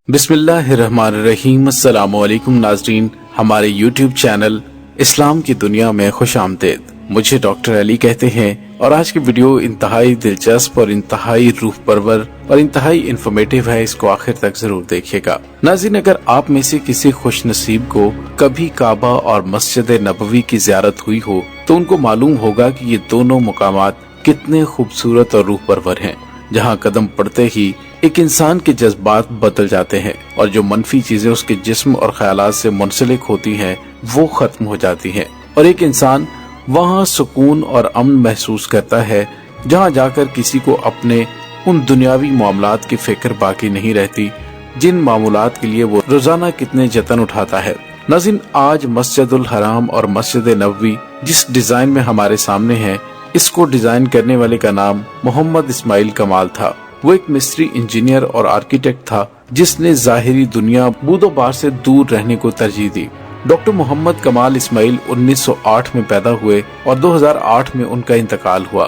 बिस्मिल्लाहिर्रहमानिर्रहीम। अस्सलाम वालेकुम नाज़रीन, हमारे YouTube चैनल इस्लाम की दुनिया में खुश आमदीद। मुझे डॉक्टर अली कहते हैं और आज की वीडियो इंतहाई दिलचस्प और इंतहाई रूह परवर और इंतहाई इंफॉर्मेटिव है। इसको आखिर तक जरूर देखिएगा। नाज़रीन, अगर आप में से किसी खुश नसीब को कभी काबा और मस्जिद नबवी की ज़ियारत हुई हो तो उनको मालूम होगा कि ये दोनों मुकामात कितने खूबसूरत और रूह परवर हैं, जहाँ कदम पड़ते ही एक इंसान के जज्बात बदल जाते हैं और जो मनफी चीजें उसके जिस्म और ख्यालात से मुंसलिक होती हैं वो खत्म हो जाती हैं और एक इंसान वहाँ सुकून और अमन महसूस करता है, जहाँ जाकर किसी को अपने उन दुनियावी मामलात की फिक्र बाकी नहीं रहती जिन मामूलात के लिए वो रोजाना कितने जतन उठाता है। नाज़रीन, आज मस्जिदुल हराम और मस्जिद नबवी जिस डिजाइन में हमारे सामने है, इसको डिजाइन करने वाले का नाम मोहम्मद इस्माइल कमाल था। वो एक मिस्त्री, इंजीनियर और आर्किटेक्ट था जिसने जाहिरी दुनिया बूदोबार से दूर रहने को तरजीह दी। डॉक्टर मोहम्मद कमाल इस्माइल 1908 में पैदा हुए और 2008 में उनका इंतकाल हुआ।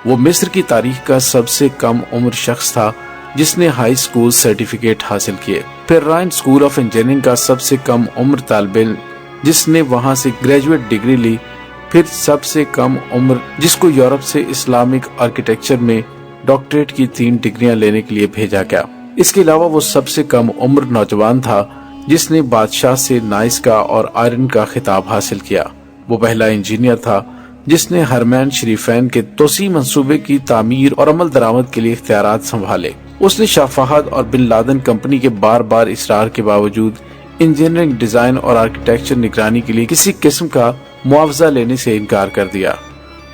वो मिस्र की तारीख का सबसे कम उम्र शख्स था जिसने हाई स्कूल सर्टिफिकेट हासिल किए। फिर राइन स्कूल ऑफ इंजीनियरिंग का सबसे कम उम्र तालिब इल्म जिसने वहां से ग्रेजुएट डिग्री ली। फिर सबसे कम उम्र जिसको यूरोप से इस्लामिक आर्किटेक्चर में डॉक्टरेट की 3 डिग्रियां लेने के लिए भेजा गया। इसके अलावा वो सबसे कम उम्र नौजवान था जिसने बादशाह से नाइस का और आयरन का खिताब हासिल किया। वो पहला इंजीनियर था जिसने हरमैन शरीफैन के तोसी मंसूबे की तामीर और अमल दरामद के लिए इख्तियारात संभाले। उसने शाह फहद और बिन लादेन कंपनी के बार बार इसरार के बावजूद इंजीनियरिंग, डिजाइन और आर्किटेक्चर निगरानी के लिए किसी किस्म का मुआवजा लेने से इनकार कर दिया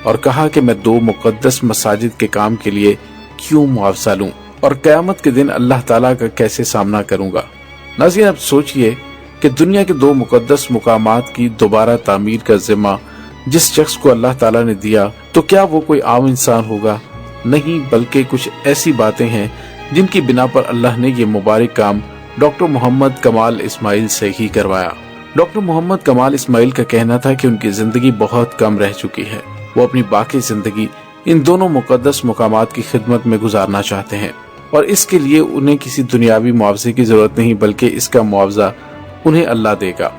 और कहा कि मैं 2 मुकद्दस मसाजिद के काम के लिए क्यों मुआवजा लूं और क़यामत के दिन अल्लाह ताला का कैसे सामना करूंगा। नाज़रीन, अब सोचिए कि दुनिया के 2 मुकद्दस मुकामात की दोबारा तामीर का जिम्मा जिस शख्स को अल्लाह ताला ने दिया, तो क्या वो कोई आम इंसान होगा? नहीं, बल्कि कुछ ऐसी बातें हैं जिनकी बिना पर अल्लाह ने ये मुबारक काम डॉक्टर मोहम्मद कमाल इस्माइल से ही करवाया। डॉक्टर मोहम्मद कमाल इस्माइल का कहना था कि उनकी जिंदगी बहुत कम रह चुकी है। वो अपनी बाकी जिंदगी इन दोनों मुकद्दस मुकामात की खिदमत में गुजारना चाहते हैं और इसके लिए उन्हें किसी दुनियावी मुआवजे की जरूरत नहीं, बल्कि इसका मुआवजा उन्हें अल्लाह देगा।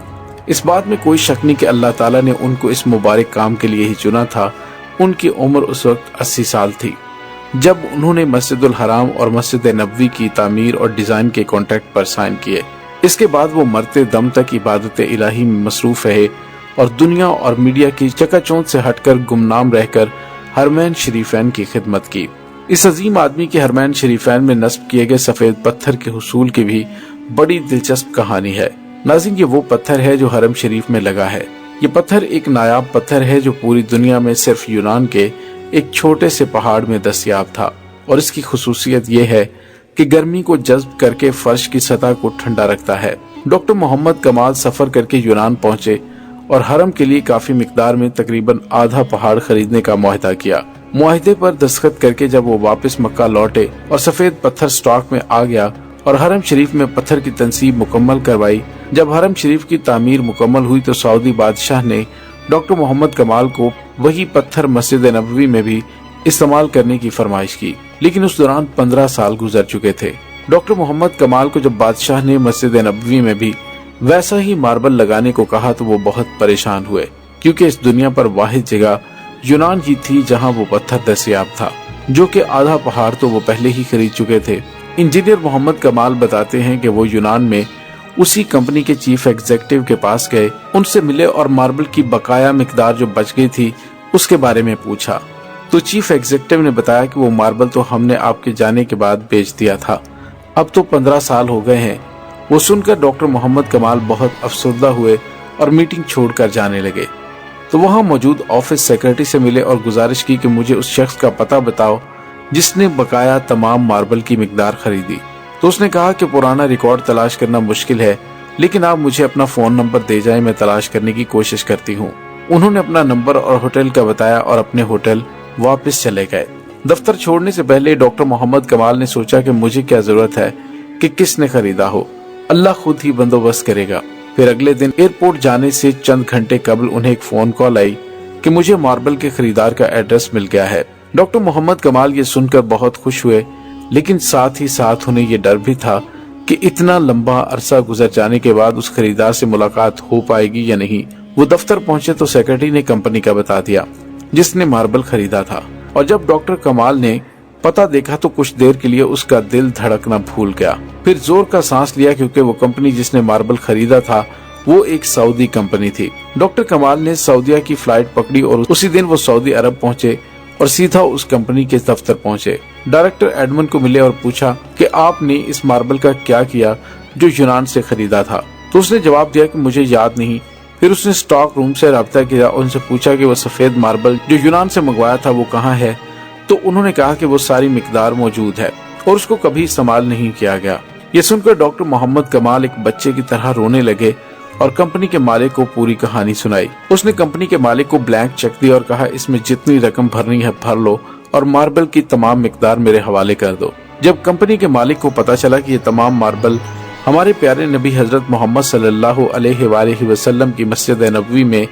इस बात में कोई शक नहीं कि अल्लाह ताला ने उनको इस मुबारक काम के लिए ही चुना था। उनकी उम्र उस वक्त 80 साल थी जब उन्होंने मस्जिदुल हराम और मस्जिद नबवी की तामीर और डिजाइन के कॉन्ट्रैक्ट पर साइन किए। इसके बाद वो मरते दम तक इबादत इलाही में मसरूफ रहे और दुनिया और मीडिया की चकाचौंध से हटकर गुमनाम रहकर हरमैन शरीफैन की खिदमत की। इस अजीम आदमी के हरमैन शरीफैन में नस्ब किए गए सफेद पत्थर के हुसूल की भी बड़ी दिलचस्प कहानी है। नाज़रीन, ये वो पत्थर है जो हरम शरीफ में लगा है। ये पत्थर एक नायाब पत्थर है जो पूरी दुनिया में सिर्फ यूनान के एक छोटे से पहाड़ में दस्तयाब था और इसकी खुसूसियत ये है कि गर्मी को जज्ब करके फर्श की सतह को ठंडा रखता है। डॉक्टर मोहम्मद कमाल सफर करके यूनान पहुंचे और हरम के लिए काफी मिकदार में तकरीबन आधा पहाड़ खरीदने का मुआहदा किया। मुआहदे पर दस्तखत करके जब वो वापस मक्का लौटे और सफेद पत्थर स्टॉक में आ गया और हरम शरीफ में पत्थर की तनसीब मुकम्मल करवाई। जब हरम शरीफ की तामीर मुकम्मल हुई तो सऊदी बादशाह ने डॉक्टर मोहम्मद कमाल को वही पत्थर मस्जिद नबवी में भी इस्तेमाल करने की फरमाइश की, लेकिन उस दौरान 15 साल गुजर चुके थे। डॉक्टर मोहम्मद कमाल को जब बादशाह ने मस्जिद नबवी में भी वैसा ही मार्बल लगाने को कहा तो वो बहुत परेशान हुए, क्योंकि इस दुनिया पर वाहिद जगह यूनान ही थी जहां वो पत्थर दस्तयाब था, जो कि आधा पहाड़ तो वो पहले ही खरीद चुके थे। इंजीनियर मोहम्मद कमाल बताते हैं कि वो यूनान में उसी कंपनी के चीफ एग्जीक्यूटिव के पास गए, उनसे मिले और मार्बल की बकाया मिकदार जो बच गई थी उसके बारे में पूछा तो चीफ एग्जीक्यूटिव ने बताया कि वो मार्बल तो हमने आपके जाने के बाद बेच दिया था, अब तो 15 साल हो गए हैं। वो सुनकर डॉक्टर मोहम्मद कमाल बहुत अफसरदा हुए और मीटिंग छोड़कर जाने लगे। तो वहां मौजूद ऑफिस सेक्रेटरी से मिले और गुजारिश की कि मुझे उस शख्स का पता बताओ जिसने बकाया तमाम मार्बल की मिकदार खरीदी। तो उसने कहा कि पुराना रिकॉर्ड तलाश करना मुश्किल है, लेकिन आप मुझे अपना फोन नंबर दे जाएं, मैं तलाश करने की कोशिश करती हूँ। उन्होंने अपना नंबर और होटल का बताया और अपने होटल वापस चले गए। दफ्तर छोड़ने से पहले डॉक्टर मोहम्मद कमाल ने सोचा कि मुझे क्या जरूरत है कि किसने खरीदा हो, अल्लाह खुद ही बंदोबस्त करेगा। फिर अगले दिन एयरपोर्ट जाने से चंद घंटे कबल उन्हें एक फोन कॉल आई कि मुझे मार्बल के खरीदार का एड्रेस मिल गया है। डॉक्टर मोहम्मद कमाल ये सुनकर बहुत खुश हुए, लेकिन साथ ही साथ उन्हें ये डर भी था کہ اتنا لمبا عرصہ گزر جانے کے بعد اس خریدار سے ملاقات ہو پائے گی یا نہیں۔ وہ دفتر پہنچے تو سیکرٹری نے کمپنی کا بتا دیا جس نے ماربل خریدا تھا، اور جب ڈاکٹر کمال نے پتہ دیکھا تو کچھ دیر کے لیے اس کا دل دھڑکنا بھول گیا، پھر زور کا سانس لیا کیونکہ وہ کمپنی جس نے ماربل خریدا تھا وہ ایک سعودی کمپنی تھی۔ ڈاکٹر کمال نے سعودیہ کی فلائٹ پکڑی اور اسی دن وہ سعودی عرب پہنچے اور سیدھا اس کمپنی کے دفتر پہنچے۔ ڈائریکٹر ایڈمن کو ملے اور پوچھا کہ آپ نے اس ماربل کا کیا کیا جو یونان سے خریدا تھا؟ تو اس نے جواب دیا کہ مجھے یاد نہیں۔ پھر اس نے سٹاک روم سے رابطہ کیا اور ان سے پوچھا کہ وہ سفید ماربل جو یونان سے منگوایا تھا وہ کہاں ہے؟ تو انہوں نے کہا کہ وہ ساری مقدار موجود ہے اور اس کو کبھی استعمال نہیں کیا گیا۔ یہ سن کر ڈاکٹر محمد کمال ایک بچے کی طرح رونے لگے اور کمپنی کے مالک کو پوری کہانی سنائی۔ اس نے کمپنی کے مالک کو بلینک چیک دیا اور کہا اس میں جتنی رقم بھرنی ہے بھر لو اور ماربل کی تمام مقدار میرے حوالے کر دو۔ جب کمپنی کے مالک کو پتا چلا کہ یہ تمام ماربل ہمارے پیارے نبی حضرت محمد صلی اللہ علیہ وآلہ وسلم کی مسجد نبوی میں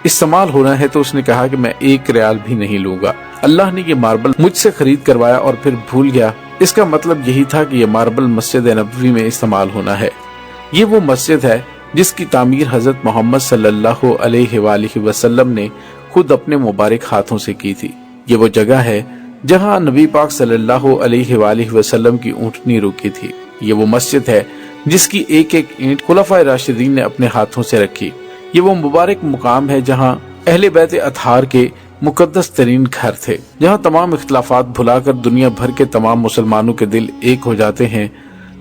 استعمال ہونا ہے تو اس نے کہا کہ میں 1 ریال بھی نہیں لوں گا۔ اللہ نے یہ ماربل مجھ سے خرید کروایا اور پھر بھول گیا، اس کا مطلب یہی تھا کہ یہ ماربل مسجد نبوی میں استعمال ہونا ہے۔ یہ وہ مسجد ہے جس کی تعمیر حضرت محمد صلی اللہ علیہ وآلہ وسلم نے خود اپنے مبارک ہاتھوں سے کی تھی۔ یہ وہ جگہ ہے جہاں نبی پاک صلی اللہ علیہ وآلہ وسلم کی اونٹنی رکی تھی۔ یہ وہ مسجد ہے جس کی ایک ایک اینٹ خلفائے راشدین نے اپنے ہاتھوں سے رکھی۔ یہ وہ مبارک مقام ہے جہاں اہل بیت اطہار کے مقدس ترین گھر تھے، جہاں تمام اختلافات بھلا کر دنیا بھر کے تمام مسلمانوں کے دل ایک ہو جاتے ہیں،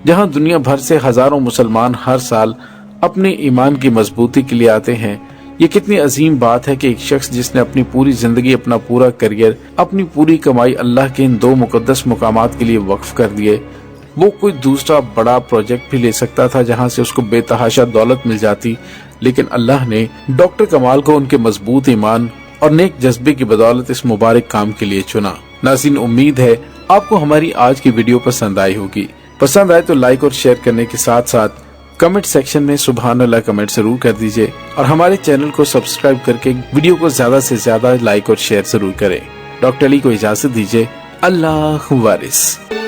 جہاں دنیا بھر سے ہزاروں مسلمان ہر سال اپنے ایمان کی مضبوطی کے لیے آتے ہیں۔ یہ کتنی عظیم بات ہے کہ ایک شخص جس نے اپنی پوری زندگی، اپنا پورا کریئر، اپنی پوری کمائی اللہ کے ان 2 مقدس مقامات کے لیے وقف کر دیے۔ وہ کوئی دوسرا بڑا پروجیکٹ بھی لے سکتا تھا جہاں سے اس کو بے تحاشا دولت مل جاتی، لیکن اللہ نے ڈاکٹر کمال کو ان کے مضبوط ایمان اور نیک جذبے کی بدولت اس مبارک کام کے لیے چنا۔ ناظرین، امید ہے آپ کو ہماری آج کی ویڈیو پسند آئی ہوگی۔ پسند آئے تو لائک اور شیئر کرنے کے ساتھ ساتھ کمنٹ سیکشن میں سبحان اللہ کمنٹ ضرور کر دیجئے اور ہمارے چینل کو سبسکرائب کر کے ویڈیو کو زیادہ سے زیادہ لائک اور شیئر ضرور کریں۔ ڈاکٹر علی کو اجازت دیجئے۔ اللہ وارث۔